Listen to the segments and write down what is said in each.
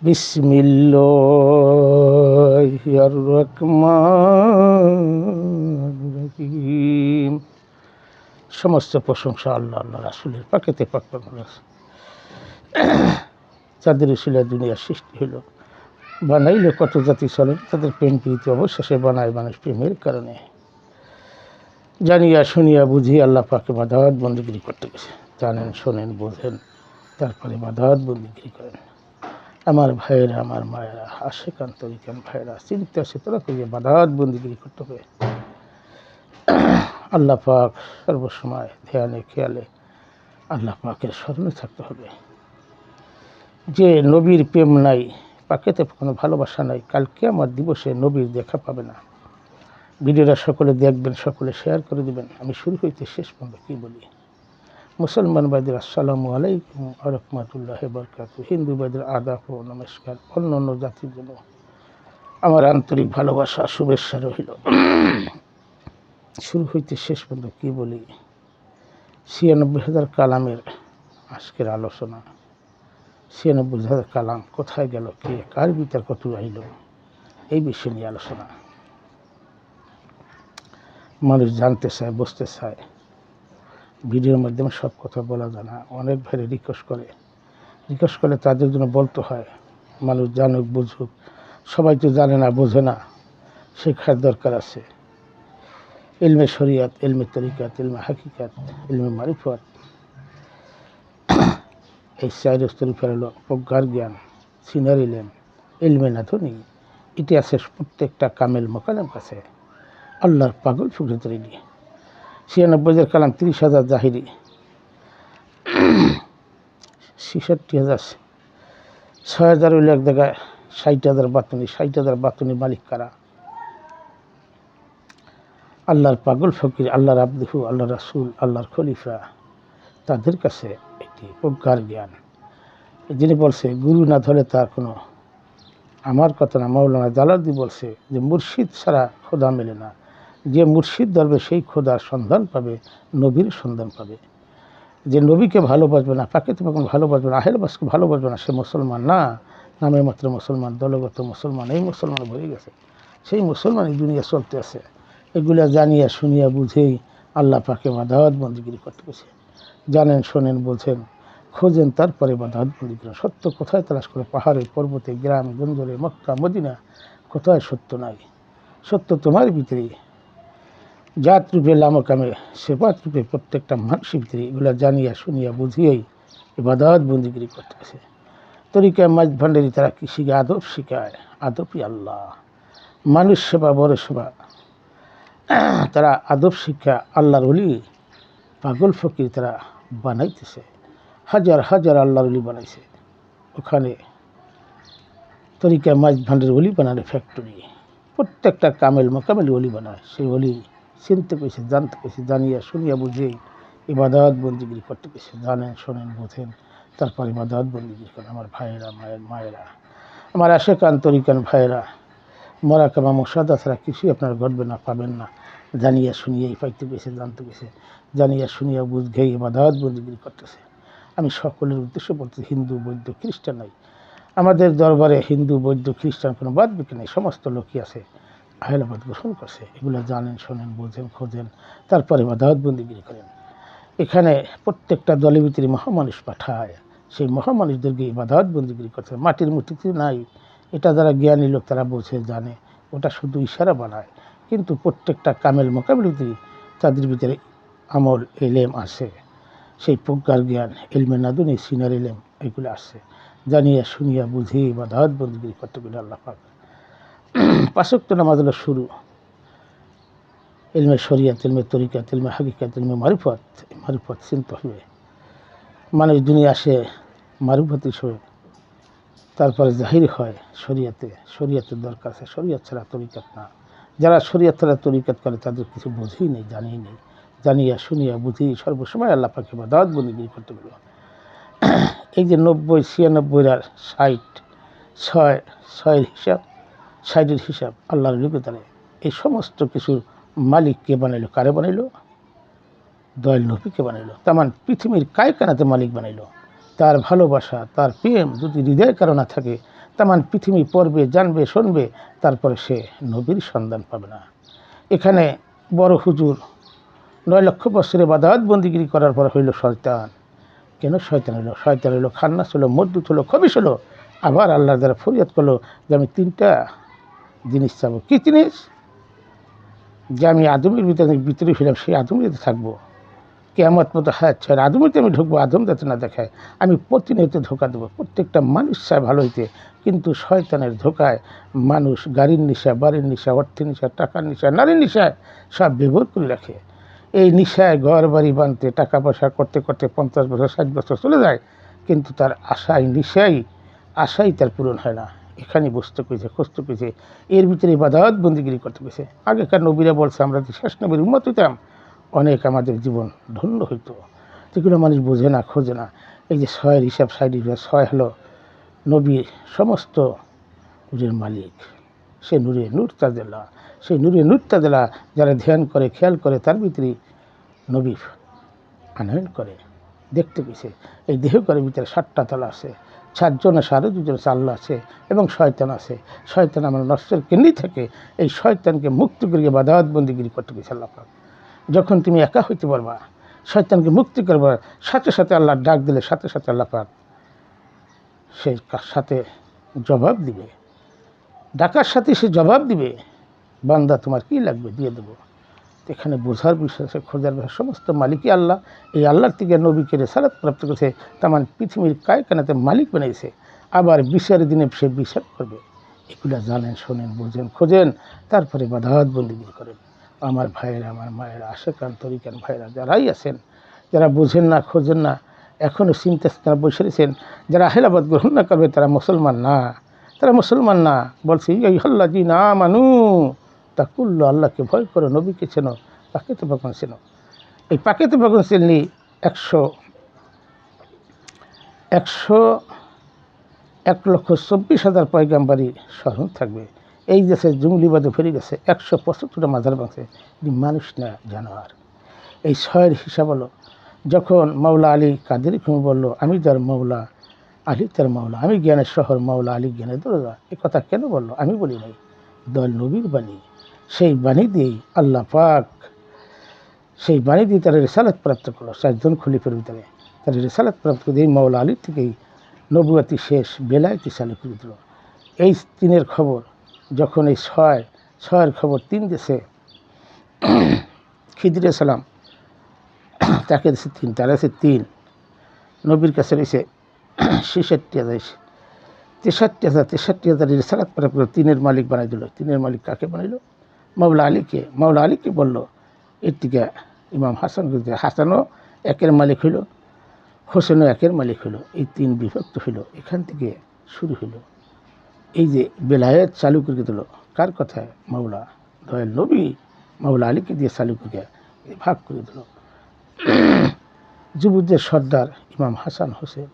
বিসমিল্লাহির রহমানির রহিম। সমস্ত প্রশংসা আল্লাহ আল্লাহ রাসূলের পাকেতে পাক যাদের উসিলায় দুনিয়ার সৃষ্টি হলো, বানাইলে কত জাতি চলে, তাদের প্রেম প্রীতি অবশেষে বানায় মানুষ প্রেমের কারণে। জানিয়া শুনিয়া বুঝি আল্লাহ পাকে ইবাদত বন্দেগী করতে গেছে। জানেন, শোনেন, বোঝেন, তারপরে ইবাদত বন্দেগী করেন। আমার ভাইয়েরা, আমার মায়েরা, আশেকান তরিকান ভাইয়েরা, চিন্তা আছে তোরা করে ইবাদত বন্দেগী করতে হবে। আল্লাহ পাক সর্বসময় ধ্যানে খেয়ালে আল্লাহ পাকের স্মরণে থাকতে হবে। যে নবীর প্রেম নাই, পাকেতে কোনো ভালোবাসা নাই, কাল কিয়ামত দিবসে নবীর দেখা পাবে না। ভিডিওটা সকলে দেখবেন, সকলে শেয়ার করে দেবেন। আমি শুরু হইতে শেষ পর্যন্ত কী বলি। মুসলমান ভাইদের আসসালামু আলাইকুম ওয়া রাহমাতুল্লাহি ওয়া বারাকাতুহু। হিন্দু ভাইদের আদাব ও নমস্কার। অন্য অন্য জাতির জন্য আমার আন্তরিক ভালোবাসা, শুভেচ্ছা রহিল। শুরু হইতে শেষ পর্যন্ত কী বলি। ৯৬,০০০ কালামের আজকের আলোচনা। ৯৬,০০০ কালাম কোথায় গেল, কে কার ভিতর কত আইল, এই বিষয় নিয়ে আলোচনা। মানুষ জানতে চায়, বুঝতে চায়, ভিডিওর মাধ্যমে সব কথা বলা যায় না। অনেক ভাইরে রিকোয়েস্ট করে তাদের জন্য বলতে হয়, মানুষ জানুক, বুঝুক। সবাই তো জানে না, বোঝে না, শেখার দরকার আছে। ইলমে শরিয়াত, ইলমে তরিকাত, ইলমে হাকিকাত, ইলমে মারিফত, এই চার স্তরিফার হলো প্রজ্ঞার জ্ঞান, সিনার ইলেম, ইলমে নাধনী। এটি আছে প্রত্যেকটা কামেল মোকালেম কাছে, আল্লাহর পাগল ফকরে তৈরি। ৯৬,০০০ কালাম, ৩০,০০০ জাহিরি, ৬৬,০০০, ৬,০০০ হইল এক জায়গায়, ৬০,০০০ বাতুনি। ৬০,০০০ বাতুনি মালিক কারা? আল্লাহর পাগল ফকির, আল্লাহর আব্দুহু, আল্লাহ রাসূল, আল্লাহর খলিফা, তাদের কাছে এটি প্রজ্ঞার জ্ঞান। যিনি বলছে গুরু না ধরে তার কোনো, আমার কথা না, মাওলানা জালালউদ্দিন বলছে যে মুর্শিদ ছাড়া খোদা মেলে না। যে মুর্শিদ ধরবে সেই খোদার সন্ধান পাবে, নবীর সন্ধান পাবে। যে নবীকে ভালোবাসবে না, পাকে তুমি কোনো ভালোবাসবে না, আহেলবাসকে ভালোবাসবে না, সে মুসলমান না। নামে মাত্র মুসলমান, দলগত মুসলমান। এই মুসলমান ভরে গেছে, সেই মুসলমানই দুনিয়া চলতে আছে। এগুলা জানিয়া শুনিয়া বুঝেই আল্লাহ পাকে ইবাদত বন্দেগী করতে গেছে। জানেন, শোনেন, বোঝেন, খোঁজেন, তারপরে ইবাদত বন্দেগী করেন। সত্য কোথায় তালাশ করে? পাহাড়ে, পর্বতে, গ্রাম গঞ্জলে, মক্কা মদিনা, কোথায় সত্য নাই? সত্য তোমার ভিতরেই। জাত রূপে লামকামে, সেবাত রূপে প্রত্যেকটা মানুষের ভিতরে। এগুলো জানিয়া শুনিয়া বুঝিয়েই ইবাদত বন্দেগী করতে আছে। তরিকা মাঝ ভান্ডারি তারা কি শিখায়? আদব শিখায়। আদবই আল্লাহ, মানুষ সেবা, বড় সেবা। তারা আদব শিক্ষা আল্লাহর ওলি, পাগল ফকির তারা বানাইতেছে। হাজার হাজার আল্লাহর ওলি বানাইছে। ওখানে তরিকা মাঝ ভান্ডারের ওলি বানানো ফ্যাক্টরি। প্রত্যেকটা কামেল মোকামেল ওলি বানায়। সেই ওলি চিনতে পেয়েছে, জানতে পেরেছে, জানিয়া শুনিয়া বুঝেই ইবাদত বন্দেগী করতে পেরেছে। জানেন, শোনেন, বোঝেন, তারপর ইবাদত বন্দেগী করেন। আমার ভাইয়েরা, মায়েরা, আমার আশেকান তরিকান ভাইয়েরা, মরাকাবা মুশাহাদা ছাড়া কিছুই আপনারা ঘটবে না, পাবেন না। জানিয়া শুনিয়াই পাইতে পেয়েছে, জানতে পেরেছে, জানিয়া শুনিয়া বুঝেই ইবাদত বন্দেগী করতেছে। আমি সকলের উদ্দেশ্যে বলতে, হিন্দু, বৌদ্ধ, খ্রিস্টান নাই। আমাদের দরবারে হিন্দু, বৌদ্ধ, খ্রিস্টান কোনো বাদ বিকে নেই। সমস্ত লোকই আছে, আহলাবাদ গ্রহণ করছে। এগুলো জানেন, শোনেন, বোঝেন, খোঁজেন, তারপরে ইবাদত বন্দেগী করেন। এখানে প্রত্যেকটা দলের ভিতরে মহামানুষ পাঠায়, সেই মহামানুষদেরকে ইবাদত বন্দেগী করতে। মাটির মূর্তি নাই, এটা যারা জ্ঞানী লোক তারা বোঝে, জানে, ওটা শুধু ইশারা বানায়। কিন্তু প্রত্যেকটা কামেল মোকামেল ভিতরে তাদের ভিতরে আমল, এলেম আছে। সেই প্রজ্ঞার জ্ঞান, ইলমে নাদুনী, সিনার ইলেম, এগুলো আছে। জানিয়া শুনিয়া বুঝে ইবাদত বন্দেগী করতে গেলে আল্লাহ পাক ৫ ওয়াক্ত নামাজ হলো শুরু। ইলমে শরিয়াত, ইলমে তরিকাত, ইলমে হাকিকাত, ইলমে মারিফত। মারিফত চিনতে হবে। মানুষ দুনিয়া আসে মারিফত হিসেবে, তারপরে জাহির হয় শরিয়াতে। শরিয়াতের দরকার আছে, শরিয়াত ছাড়া তরিকাত না। যারা শরিয়াত ছাড়া তরিকাত করে তাদের কিছু বোঝেই নেই, জানেই নেই। জানিয়া শুনিয়া বুঝি সর্বসময় আল্লাহ পাকে ইবাদত বন্দেগী করতে গেল। এই যে ৯০, ৯৬ আর ৬০, ৬-৬ হিসাব, ৬০-এর হিসাব আল্লাহর নিকটে। এই সমস্ত কিছু মালিক কে বানাইলো? কারে বানাইলো? দয়াল নবীকে বানাইলো। তার পৃথিবীর কায়নাতে মালিক বানাইলো। তার ভালোবাসা, তার প্রেম যদি হৃদয়ের কারণে থাকে, তামান পৃথিবী পড়বে, জানবে, শুনবে, তারপরে সে নবীর সন্ধান পাবে না। এখানে বড় হুজুর 9 লক্ষ বছরে ইবাদত বন্দিগিরি করার পর হইল শয়তান। কেন শয়তান হলো? শয়তান হলো খান্নাস হলো, মদ্দুত হলো, খবিশ হলো। আবার আল্লাহর দ্বারা ফরিয়াদ করলো যে আমি 3টা জিনিস চাবো। কী জিনিস? যে আমি আদমের ভিতরে ফিরলাম, সেই আদমিতে থাকবো, কিয়ামত মতো হায়াত ছাড় আদমিতে আমি ঢুকবো, আদম যাতে না দেখায়। আমি প্রতিনিয়ত ধোকা দেবো, প্রত্যেকটা মানুষ চায় ভালো হইতে, কিন্তু শয়তানের ধোকায় মানুষ গাড়ির নেশা, বাড়ির নেশা, অর্থের নেশা, টাকার নেশা, নারীর নেশায় সব ব্যবহার করে রাখে। এই নেশায় ঘর বাড়ি বানতে, টাকা পয়সা করতে করতে 50 বছর 60 বছর চলে যায়, কিন্তু তার আশাই তার পূরণ হয় না। এখানে বসতে পেয়েছে, খুঁজতে পেয়েছে, এর ভিতরে ইবাদত বন্দিগিরি করতে পেরেছে। আগেকার নবীরা বলছে আমরা যে শেষ নবীর উম্মত হইতাম, অনেক আমাদের জীবন ধন্য হইতো। যেগুলো মানুষ বোঝে না, খোঁজে না। এই যে 6-এর হিসাব, 6 হলো নবীর সমস্ত নূরের মালিক। সে নূরে নূর তাজেলা, সেই নূরে নূর তাজেলা যারা ধ্যান করে, খেয়াল করে, তার ভিতরে নবী আনয়ন করে। দেখতে পেয়েছে এই দেহ করে ভিতরে 7টা তলা আছে, 7জন আছে, আরও 2জন আছে, আল্লাহ আছে এবং শয়তান আছে। শয়তান আমার নফসের কেন্দ্রেই থাকে। এই শয়তানকে মুক্তি করিয়ে ইবাদত বন্দিগিরি করতে পেরেছে আল্লাহ পাক। যখন তুমি একা হইতে পারবা, শয়তানকে মুক্তি করবা, সাথে সাথে আল্লাহ ডাক দিলে সাথে সাথে আল্লাহ পাক সেই সাথে জবাব দিবে। ডাকার সাথে সে জবাব দিবে, বান্দা তোমার কি লাগবে দিয়ে দেবো। এখানে বোঝার বিষয় আছে, খোঁজার বিষয়। সমস্ত মালিকই আল্লাহ। এই আল্লাহর থেকে নবীকে রিসালাত প্রাপ্ত করেছে, তামান পৃথিবীর কায়কানাতে মালিক বানিয়েছে। আবার বিচারের দিনে সে বিচার করবে। এগুলো জানেন, শোনেন, বোঝেন, খোঁজেন, তারপরে ইবাদত বন্দেগী করেন। আমার ভাইয়েরা, আমার মায়েরা, আশেকান তরিকান ভাইয়েরা যারাই আছেন, যারা বোঝেন না, খোঁজেন না, এখনও চিন্তা তারা বসে রয়েছেন, যারা আহলাবাদ গ্রহণ না করবে তারা মুসলমান না, তারা মুসলমান না। বলছে এই আল্লাহ জি না মানু তা কুল্লো, আল্লাহকে ভয় করো, নবীকে চেনো, পাকেতে ভগবান চেনো। এই পাকেতে ভগবান চেনলি 1,24,000 পয়গাম্বারি স্মরণ থাকবে। এই দেশে জঙ্গলিবাদে ফিরে গেছে, 175টা মাজার ভাঙছে, মানুষ না জানোয়ার। এই 6-এর হিসাব হলো যখন মাওলা আলী কাদের বলল আমি যার মাওলা, আলী তার মাওলা, আমি জ্ঞানের শহর, মাওলা আলী জ্ঞানের দরজা। এই কথা কেন বললো? আমি বলি নাই, দল নবীর বাণী। সেই বাণী দিয়েই আল্লাহ পাক, সেই বাণী দিয়ে তারা রিসালাত প্রাপ্ত করলো। 4জন খলিফার ভিতরে তারা রিসালাত প্রাপ্ত করে এই মাওলা আলীর থেকেই নবুয়াতি শেষ বেলায়েতি চালু করে দিল। এই 3-এর খবর যখন এই 6-এর খবর 3 দেশে, খিদির সালাম তাকে দিয়েছে 3, তারা আছে 3, নবীর কাছে রয়েছে 63,000 রিসালাত প্রাপ্ত করে 3-এর মালিক বানাই দিল। 3-এর মালিক কাকে বানাইল? মাওলা আলীকে। মাওলা আলীকে বলল এর থেকে ইমাম হাসান, হাসানও 1-এর মালিক হইল, হোসেনও 1-এর মালিক হইল। এই 3 বিভক্ত হইল। এখান থেকে শুরু হইল এই যে বেলায়েত চালু করে দিল। কার কথায়? মাওলা দয়াল নবী মাওলা আলীকে দিয়ে চালু করে ভাগ করে দিল। যুবকদের সর্দার ইমাম হাসান হোসেন,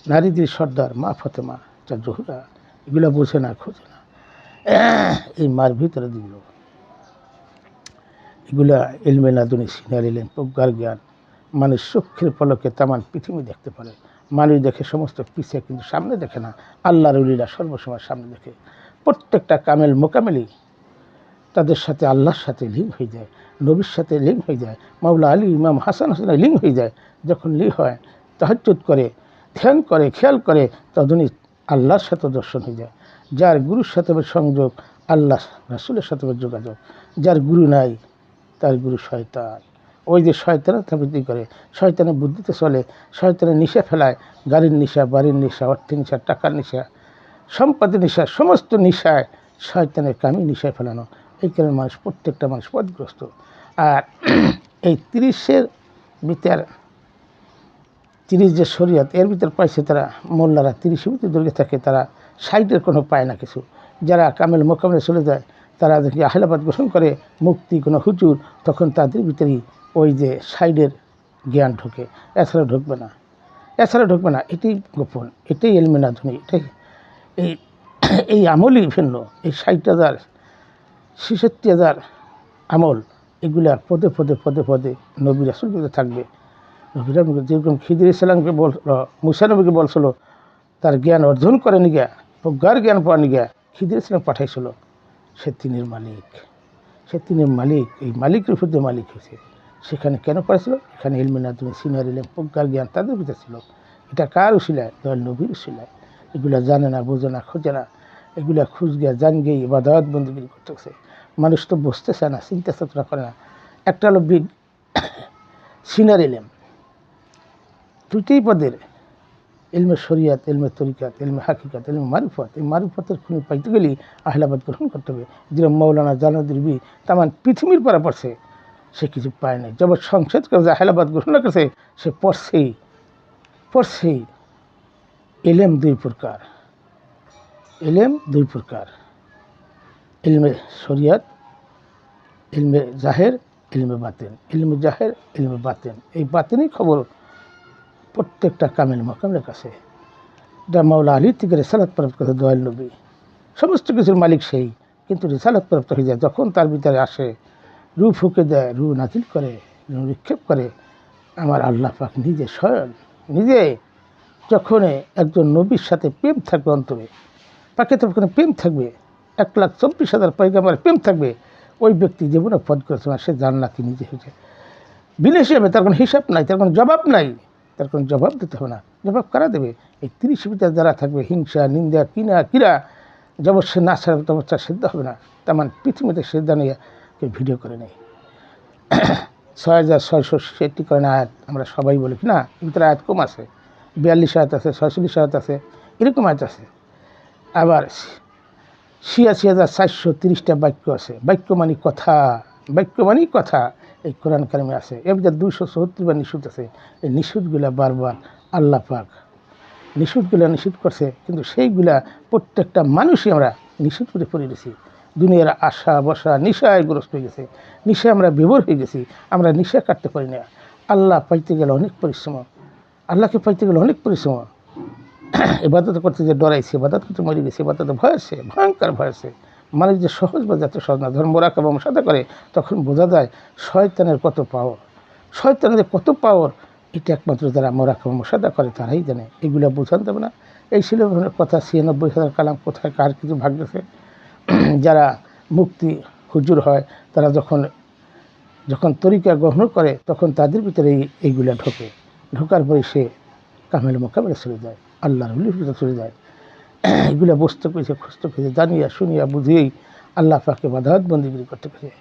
নারীদের সর্দার মা ফাতেমা, যা জহুরা, এগুলো বোঝে না, খোঁজে না, এই মার ভিতরে দিল। এগুলা ইলমে লাদুনি, সিনিয়র ইলম, প্রজ্ঞার জ্ঞান। মানুষ চক্ষের পলকে তামান পৃথিবী দেখতে পারে। মানুষ দেখে সমস্ত পিছিয়ে, কিন্তু সামনে দেখে না। আল্লাহর ওলিরা সর্বসময় সামনে দেখে। প্রত্যেকটা কামেল মোকামেলি তাদের সাথে আল্লাহর সাথে লিঙ্ক হয়ে যায়, নবীর সাথে লিঙ্ক হয়ে যায়, মাওলা আলী ইমাম হাসান হোসেনের লিঙ্ক হয়ে যায়। যখন লিঙ্ক হয়, তাহাজ্জুদ করে, ধ্যান করে, খেয়াল করে, তখনই আল্লাহর সাথে দর্শন হয়ে যায়। যার গুরুর সাথে সংযোগ, আল্লাহ রাসূলের সাথে যোগাযোগ। যার গুরু নাই, তার গুরু শয়তান। ওই যে শয়তানের বৃদ্ধি করে, শয়তানের বুদ্ধিতে চলে, শয়তানের নেশা ফেলায়, গাড়ির নেশা, বাড়ির নেশা, অর্থের নেশা, টাকার নেশা, সম্পদের নেশা, সমস্ত নেশায় শয়তানের কামি নেশায় ফেলানো। এই কারণে মানুষ, প্রত্যেকটা মানুষ পথগ্রস্ত। আর এই 30-এর ভিতর, 30 যে শরীয়ত, এর ভিতর পাইছে তারা মোল্লারা 30-এর ভিতরে দৌড়ে থাকে, তারা 60-এর কোনো পায় না কিছু। যারা কামেল মোকামেলে চলে যায়, তারা দেখি আহলাবাদ গ্রহণ করে, মুক্তি কোনো হুজুর, তখন তাদের ভিতরেই ওই যে 60-এর জ্ঞান ঢোকে, এছাড়া ঢুকবে না, এছাড়া ঢুকবে না। এটাই গোপন, এটাই ইলমে লাদুনি, এটাই এই আমলই ভিন্ন। এই 60,000 66,000 আমল, এগুলা পদে পদে পদে পদে নবী রাসূলকে থাকবে। নবী রাসূল যেরকম খিদির সালামকে মুসা নবীকে বলছিল, তার জ্ঞান অর্জন করেনি গিয়া, প্রজ্ঞার জ্ঞান পাওয়ানি গিয়া খিদির ইসলাম পাঠাইছিল, সে তিনের মালিক, সে তিনের মালিক, এই মালিকের উপর দিয়ে মালিক হয়েছে। সেখানে কেন পাঠাইছিল? এখানে ইলমে নাজমে সিনিয়র ইলম প্রজ্ঞার জ্ঞান তাদের ভিতরে ছিল। এটা কার উশিলায়? দয়াল নবীর উশিলায়। এগুলা জানে না, বোঝে না, খোঁজে না, এগুলা খুঁজ গিয়া জান গিয়ে ইবাদত বন্দেগী করতেছে। মানুষ তো বুঝতে চায় না, চিন্তা চেতনা করে না। একটা হলো সিনিয়র ইলম, দুইটাই পদের, ইলমে শরিয়াত, ইলমে তরিকাত, ইলমে হাকিকাত, ইলমে মারিফত। এই মারিফতের খুনি পাইতে গেলেই আহলাবাদ গ্রহণ করতে হবে। যেরকম মৌলানা জালালউদ্দিন তামান পৃথিবীর পারা পড়ছে, সে কিছু পায় নাই। যখন সংসদ করে আহলাবাদ গ্রহণ করেছে, সে পড়ছেই। ইলম দুই প্রকার, ইলম দুই প্রকার, ইলমে শরিয়াত, ইলমে জাহের, ইলমে বাতেন। ইলমে জাহের, ইলমে বাতেন, এই বাতেনই খবর প্রত্যেকটা কামেল মাকামের কাছে। যা মাওলা আলী থেকে রেসালাত প্রাপ্ত করে দয়াল নবী, সমস্ত কিছুর মালিক সেই, কিন্তু রেসালাত প্রাপ্ত হয়ে যায় যখন তার ভিতরে আসে, রু ফুঁকে দেয়, রু নাজিল করে, রু নিক্ষেপ করে আমার আল্লাহ পাক নিজে স্বয়ং নিজে। যখন একজন নবীর সাথে প্রেম থাকবে অন্তরে, তাকে তখন প্রেম থাকবে, 1,24,000 পয়গাম্বরের প্রেম থাকবে, ওই ব্যক্তি জীবনে পদ করেছে না, সে জান্নাতি নিজে হয়েছে বিনা হিসেবে। তার কোনো হিসাব নাই, তার কোনো জবাব নাই, তার কোনো জবাব দিতে হবে না। জবাব কারা দেবে? এই 30 ভিতরে যারা থাকবে, হিংসা, নিন্দা, কিরা, জব সে না ছাড়া তবে তার সিদ্ধ হবে না। তেমন পৃথিবীতে সিদ্ধ নিয়ে কেউ ভিডিও করে নেই। 6,666 করেন আয়াত আমরা সবাই বলি না, ভিতরে আয়াত কম আছে, 42 আয়াত আছে, 46 আয়াত আছে, এরকম আয়াত আছে। আবার 86,430টা বাক্য আছে। বাক্য মানে কথা, বাক্য মানে কথা এই কোরআন কারিমে আছে। এর ভিতরে 274 নিষেধ আছে। এই নিষেধগুলা বারবার আল্লাহ পাক নিষেধগুলা নিষেধ করছে, কিন্তু সেইগুলা প্রত্যেকটা মানুষই আমরা নিষেধ করে পড়ে গেছি। দুনিয়ার আশা বসা নিশায় গ্রস্ত হয়ে গেছে, নিশায় আমরা বিভোর হয়ে গেছি, আমরা নিশা কাটতে পারি না। আল্লাহ পাইতে গেলে অনেক পরিশ্রম, আল্লাহকে পাইতে গেলে অনেক পরিশ্রম। ইবাদত করতে যে ডরাইছে, ইবাদত করতে মরে গেছে, ইবাদত ভয় আছে, ভয়ঙ্কর ভয় আছে। মানুষ যে সহজ বা যাতে সহজ না, ধর্ম মোরাকাবা মুশাহাদা করে, তখন বোঝা যায় শয়তানের কত পাওয়ার, শয়তানের কত পাওয়ার। এটা একমাত্র যারা মোরাকাবা মুশাহাদা করে তারাই জানে, এগুলো বোঝান দেবে না। এই ছিল কথা। 96,000 কালাম কোথায় কার কিছু ভাগ গেছে। যারা মুক্তি হুজুর হয়, তারা যখন তরিকা গ্রহণ করে, তখন তাদের ভিতরে এইগুলা ঢোকার পরে সে কামেল মোকাবেলা চলে যায়, আল্লাহর ওলির ভিতরে চলে যায়। এগুলো বুঝতে পেরেছে, খুঁজতে পেরেছে, জানিয়া শুনিয়া বুঝিয়েই আল্লাহ পাকে ইবাদত বন্দিগিরি করতে পেরেছে।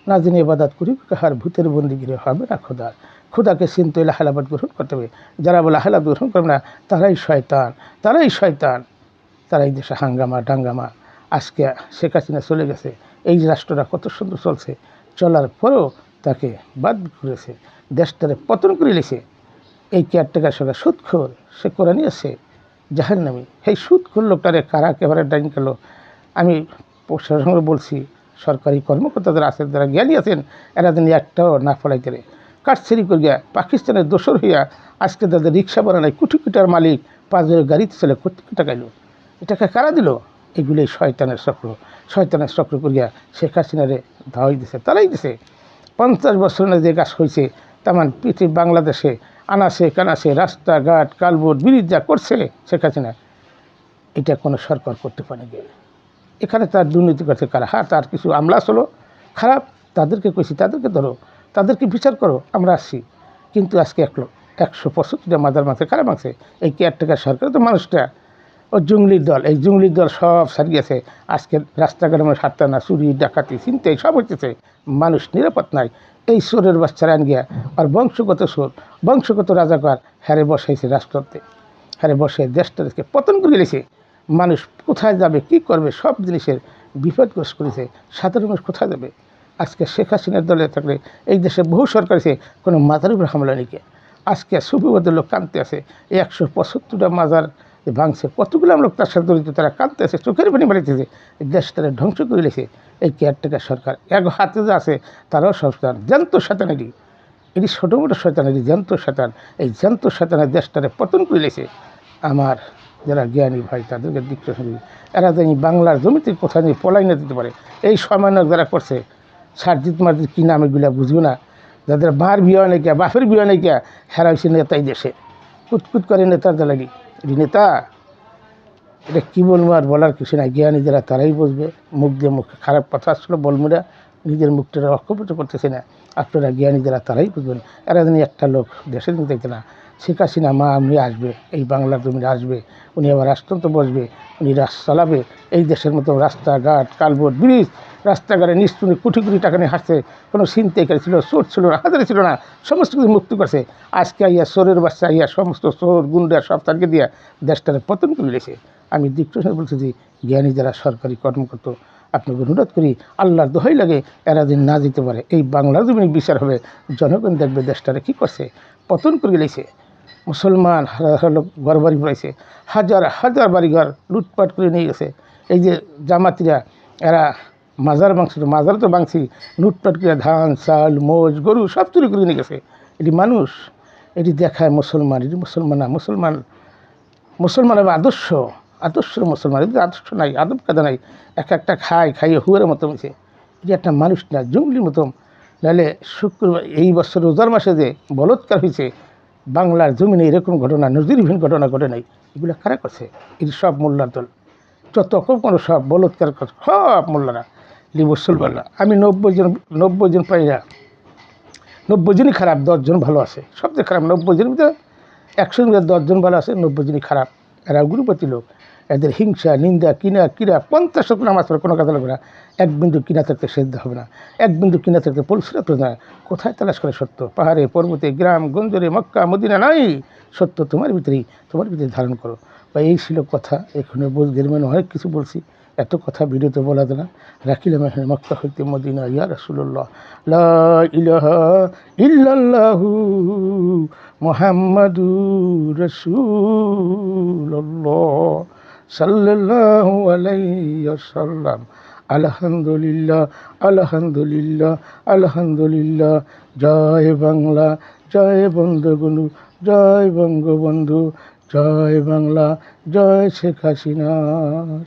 না জেনে ইবাদত করি কাহার ভূতের বন্দিগিরি হবে না খোদার। খোদাকে চিনতে হলে আহলাবাদ গ্রহণ করতে হবে। যারা বলে আহলাবাদ গ্রহণ করবে না, তারাই শয়তান, তারাই দেশে হাঙ্গামা ডাঙ্গামা। আজকে শেখ হাসিনা চলে গেছে, এই রাষ্ট্রটা কত সুন্দর চলছে, চলার পরেও তাকে বাদ করেছে, দেশটারে পতন করে লেছে। এই কেয়ারটেকার সঙ্গে সুদখোর, সে কোরআনই আছে জাহান্নামী। সেই সুদখোর লোকটারে কারা একেবারে ডাইন করলো। আমি প্রশাসন বলছি, সরকারি কর্মকর্তা যারা আছেন, যারা জ্ঞানী আছেন, এরা যেন একটাও না ফলাইতে রে, কাটছেরি করিয়া পাকিস্তানের দোসর হইয়া আজকে তাদের রিক্সা বানায়, কোটি কোটির মালিক 5 গাড়িতে চলে, কোটি কোটি টাকা এলো। এটাকে কারা দিল? এগুলোই শয়তানের চক্র করিয়া শেখ হাসিনারে ধাওয়াই দিছে, তারাই দিছে। 50 বছর যে কাজ হয়েছে, তেমন পৃথিবী বাংলাদেশে আনাসে কানাসে রাস্তাঘাট কালবোর্ড ব্রিজ যা করছে শেখ হাসিনা, এটা কোনো সরকার করতে পারে গিয়ে। এখানে তার দুর্নীতি করছে কারা? হ্যাঁ, তার কিছু আমলা ছিল খারাপ, তাদেরকে কইছি, তাদেরকে ধরো, তাদেরকে বিচার করো, আমরা আসছি। কিন্তু আজকে 165টা মাদার মাংসে কারা মাংসে? এই কেয়ারটেকার সরকার তো মানুষটা, ও জঙ্গলির দল, এই জঙ্গলির দল সব সারিয়েছে। আজকে রাস্তাঘাটে মানুষ হাঁটতে না, চুরি ডাকাতি চিন্তাই সব হচ্ছে, মানুষ নিরাপদ নাই। এই চোরের বাচ্চারা আন গিয়া আর বংশগত চোর, বংশগত রাজাকার হ্যারে বসাইছে রাষ্ট্রতে, হ্যারে বসে দেশটাকে পতন করে গেছে। মানুষ কোথায় যাবে, কি করবে, সব জিনিসের বিপদগ্রস্ত করেছে। সাধারণ মানুষ কোথায় যাবে? আজকে শেখ হাসিনার দলে থাকলে এই দেশে বহু সরকার আছে, কোনো মাজার উপরে হামলা নেই। আজকে সুবিবাদের লোক কাঁদতে আছে, এই 175টা মাজার ভাঙছে, কতগুলো লোক তার সাথে জড়িত, তারা কাঁদতে আছে, চোখের পানি বাড়িতেছে। এই দেশটারে ধ্বংস করে লেছে এই কেয়ারটেকার সরকার। এক হাতে যা আছে তারাও শয়তান, জ্যান্ত শয়তানেরই। এটি ছোটো মোটো শয়তানেরই, জ্যান্ত শয়তান। এই জ্যান্ত শয়তানের দেশটারে পতন করে লেছে। আমার যারা জ্ঞানী ভাই, তাদেরকে দিকটা শুনি, এরা জানি বাংলার জমিতে কোথায় নিয়ে পলাই না দিতে পারে। এই সময় যারা করছে সারজিৎ মারজিৎ কী নাম, এগুলা বুঝবো না। যাদের মার বিয়ে নেই গিয়া, বাপের বিয়ে নেই গিয়া, হেরা হয়েছে নেতাই দেশে কুতকুত করে নেতার জ্বালানি। এটি নেতা? এটা কী বলবো, আর বলার কিছু নাই। জ্ঞানী যারা তারাই বুঝবে। মুখ দিয়ে মুখে খারাপ কথা আসলে বলমুরা, নিজের মুখটা অক্ষত করতেছে না। আপনারা জ্ঞানী যারা তারাই বুঝবেন। এরা জানি একটা লোক দেশের মধ্যে দেখতে না, শেখ হাসিনা মা উনি আসবে, এই বাংলার জমিনে আসবে, উনি আবার রাষ্ট্রন্ত বসবে, উনি রাষ্ট্র চালাবে। এই দেশের মতো রাস্তাঘাট, কালবোর্ড, ব্রিজ, রাস্তাঘাটে নিশ্চুনি কোটি কোটি টাকা নিয়ে হাসছে। কোনো ছিনতাইকারী ছিল, চোর ছিল না, হাজারে ছিল না, সমস্ত কিছু মুক্তি করছে। আজকে আইয়া চোরের বাচ্চা আইয়া সমস্ত চোর গুন্ডা সব তাকে দিয়া দেশটারে পতন করে দিয়েছে। আমি দীপ্ত বলছি যে জ্ঞানী যারা সরকারি কর্মকর্তা, আপনাকে অনুরোধ করি, আল্লাহর দোহাই লাগে এরা দিন না দিতে পারে, এই বাংলার জমিনে বিচার হবে। জনগণ দেখবে দেশটারে কী করছে, পতন করে গেছে। মুসলমান লোক ঘর বাড়ি পড়াইছে, হাজার হাজার বাড়িঘর লুটপাট করে নিয়ে গেছে। এই যে জামাতিরা এরা মাজার ভাঙছিল, মাজার তো ভাঙছি, লুটপাট করে ধান চাল মোষ গরু সব চুরি করে নিয়ে গেছে। এটি মানুষ, এটি দেখায় মুসলমান, এটি মুসলমান না। মুসলমান হবে আদর্শ, আদর্শের মুসলমান। এদের আদর্শ নাই, আদব কাদা নাই, একটা খাইয়ে হুয়ের মতো হয়েছে। এটি একটা মানুষ না, জঙ্গলির মতো। নাহলে শুক্রবার এই বছর রোজার মাসে যে বলৎকার হয়েছে বাংলার জমিনে, এরকম ঘটনা নজিরবিহীন ঘটনা ঘটে নাই। এগুলো কারা করছে? এটি সব মোল্লার দল, যত কোনো সব বলৎকার করছে সব মোল্লারা, মুসলমানরা। আমি 90 জন পাই না, 90 জনই খারাপ, 10 জন ভালো আছে। সবচেয়ে খারাপ 90 জনের ভিতরে 100 জনের ভিতরে 10 জন ভালো আছে, 90 জনই খারাপ। এরা গুরুপতি লোক, এদের হিংসা নিন্দা কিরা 50 শতক নামাজ পড়ে কোনো কাজে লাগবে না। এক বিন্দু কিনা থাকতে সেদ্ধ হবে না, এক বিন্দু কিনা থাকতে পরিষ্কার না। কোথায় তালাশ করে সত্য? পাহাড়ে পর্বতে গ্রাম গঞ্জরে মক্কা মদিনা নাই, সত্য তোমার ভিতরে ধারণ করো। বা এই ছিল কথা। এখানে বুঝদের মানে অনেক কিছু বলছি, এত কথা ভিডিওতে বলা যায় না। রাখিলাম এখানে মক্কা হইতে মদিনা, ইয়া রাসূলুল্লাহ লা ইলাহা ইল্লাল্লাহু মুহাম্মাদুর রাসূলুল্লাহ সাল্লাল্লাহু আলাইহি ওয়াসাল্লাম। আলহামদুলিল্লাহ আলহামদুলিল্লাহ আলহামদুলিল্লাহ। জয় বাংলা, জয় বঙ্গবন্ধু, জয় বঙ্গবন্ধু, জয় বাংলা, জয় শেখ হাসিনার।